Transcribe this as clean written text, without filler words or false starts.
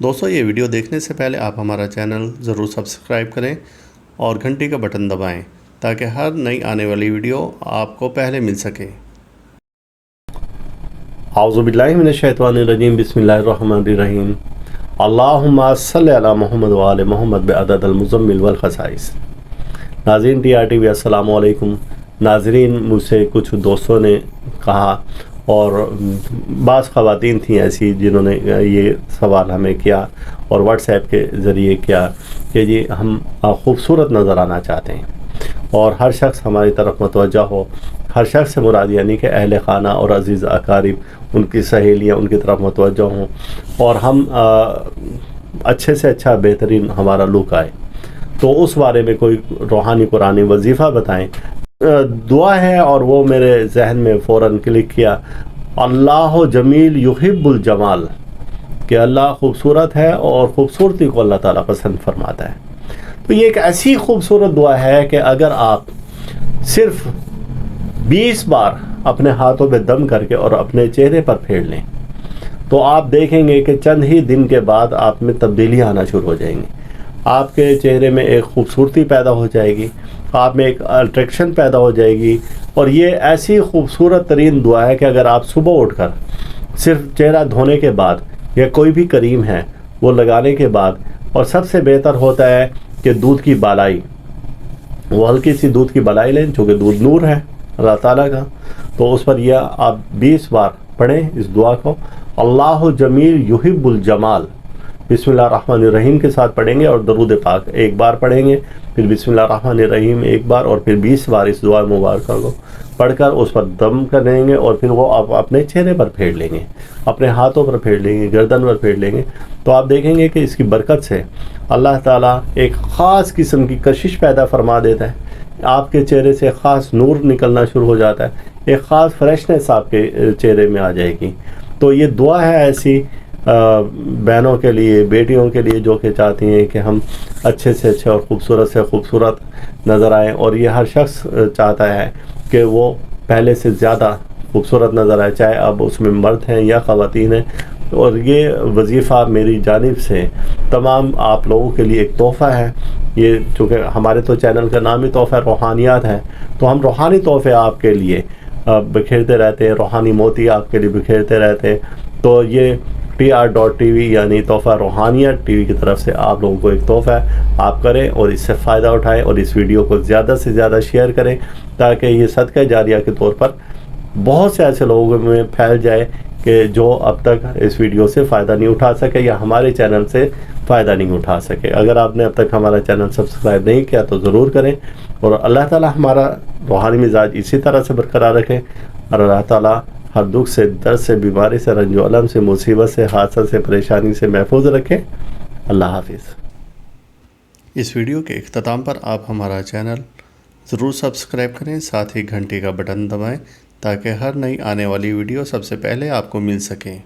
دوستو، یہ ویڈیو دیکھنے سے پہلے آپ ہمارا چینل ضرور سبسکرائب کریں اور گھنٹی کا بٹن دبائیں تاکہ ہر نئی آنے والی ویڈیو آپ کو پہلے مل سکے۔ اعوذ باللہ من الشیطان الرجیم، بسم اللہ الرحمن الرحیم۔ اللہم صلی علی محمد وآل محمد بعدد المزمل والخصائص۔ ناظرین ٹی آر ٹی وی، السلام علیکم۔ ناظرین، مجھ سے کچھ دوستوں نے کہا اور بعض خواتین تھیں ایسی جنہوں نے یہ سوال ہمیں کیا اور واٹس ایپ کے ذریعے کیا کہ جی ہم خوبصورت نظر آنا چاہتے ہیں اور ہر شخص ہماری طرف متوجہ ہو۔ ہر شخص سے مراد یعنی کہ اہل خانہ اور عزیز اقارب، ان کی سہیلیاں ان کی طرف متوجہ ہوں اور ہم اچھے سے اچھا بہترین ہمارا لک آئے۔ تو اس بارے میں کوئی روحانی قرآنی وظیفہ بتائیں۔ دعا ہے اور وہ میرے ذہن میں فوراً کلک کیا، اللہ جمیل یحب الجمال، کہ اللہ خوبصورت ہے اور خوبصورتی کو اللہ تعالیٰ پسند فرماتا ہے۔ تو یہ ایک ایسی خوبصورت دعا ہے کہ اگر آپ صرف 20 بار اپنے ہاتھوں پہ دم کر کے اور اپنے چہرے پر پھیر لیں تو آپ دیکھیں گے کہ چند ہی دن کے بعد آپ میں تبدیلی آنا شروع ہو جائیں گی۔ آپ کے چہرے میں ایک خوبصورتی پیدا ہو جائے گی، آپ میں ایک اٹریکشن پیدا ہو جائے گی۔ اور یہ ایسی خوبصورت ترین دعا ہے کہ اگر آپ صبح اٹھ کر صرف چہرہ دھونے کے بعد یا کوئی بھی کریم ہے وہ لگانے کے بعد، اور سب سے بہتر ہوتا ہے کہ دودھ کی بالائی، وہ ہلکی سی دودھ کی بالائی لیں چونکہ دودھ نور ہے اللہ تعالیٰ کا، تو اس پر یہ آپ 20 بار پڑھیں اس دعا کو، اللہ جمیل یحب الجمال۔ بسم اللہ الرحمن الرحیم کے ساتھ پڑھیں گے اور درود پاک ایک بار پڑھیں گے، پھر بسم اللہ الرحمن الرحیم ایک بار، اور پھر 20 بار اس دعا مبارکہ کو پڑھ کر اس پر دم کریں گے، اور پھر وہ آپ اپنے چہرے پر پھیر لیں گے، اپنے ہاتھوں پر پھیر لیں گے، گردن پر پھیر لیں گے، تو آپ دیکھیں گے کہ اس کی برکت سے اللہ تعالیٰ ایک خاص قسم کی کشش پیدا فرما دیتا ہے۔ آپ کے چہرے سے خاص نور نکلنا شروع ہو جاتا ہے، ایک خاص فریشنس آپ کے چہرے میں آ جائے گی۔ تو یہ دعا ہے ایسی بہنوں کے لیے، بیٹیوں کے لیے جو کہ چاہتی ہیں کہ ہم اچھے سے اچھے اور خوبصورت سے خوبصورت نظر آئیں، اور یہ ہر شخص چاہتا ہے کہ وہ پہلے سے زیادہ خوبصورت نظر آئے، چاہے اب اس میں مرد ہیں یا خواتین ہیں۔ اور یہ وظیفہ میری جانب سے تمام آپ لوگوں کے لیے ایک تحفہ ہے۔ یہ چونکہ ہمارے تو چینل کا نام ہی تحفہ روحانیات ہے، تو ہم روحانی تحفے آپ کے لیے بکھیرتے رہتے ہیں، روحانی موتی آپ کے لیے بکھیرتے رہتے ہیں۔ تو یہ TR.TV یعنی تحفہ روحانیت ٹی وی کی طرف سے آپ لوگوں کو ایک تحفہ ہے، آپ کریں اور اس سے فائدہ اٹھائیں اور اس ویڈیو کو زیادہ سے زیادہ شیئر کریں تاکہ یہ صدقہ جاریہ کے طور پر بہت سے ایسے لوگوں میں پھیل جائے کہ جو اب تک اس ویڈیو سے فائدہ نہیں اٹھا سکے یا ہمارے چینل سے فائدہ نہیں اٹھا سکے۔ اگر آپ نے اب تک ہمارا چینل سبسکرائب نہیں کیا تو ضرور کریں، اور اللہ تعالیٰ ہمارا روحانی مزاج اسی طرح سے برقرار رکھے، اور اللہ تعالیٰ ہر دکھ سے، درد سے، بیماری سے، رنج و الم سے، مصیبت سے، حادثہ سے، پریشانی سے محفوظ رکھے۔ اللہ حافظ۔ اس ویڈیو کے اختتام پر آپ ہمارا چینل ضرور سبسکرائب کریں، ساتھ ہی گھنٹی کا بٹن دبائیں تاکہ ہر نئی آنے والی ویڈیو سب سے پہلے آپ کو مل سکیں۔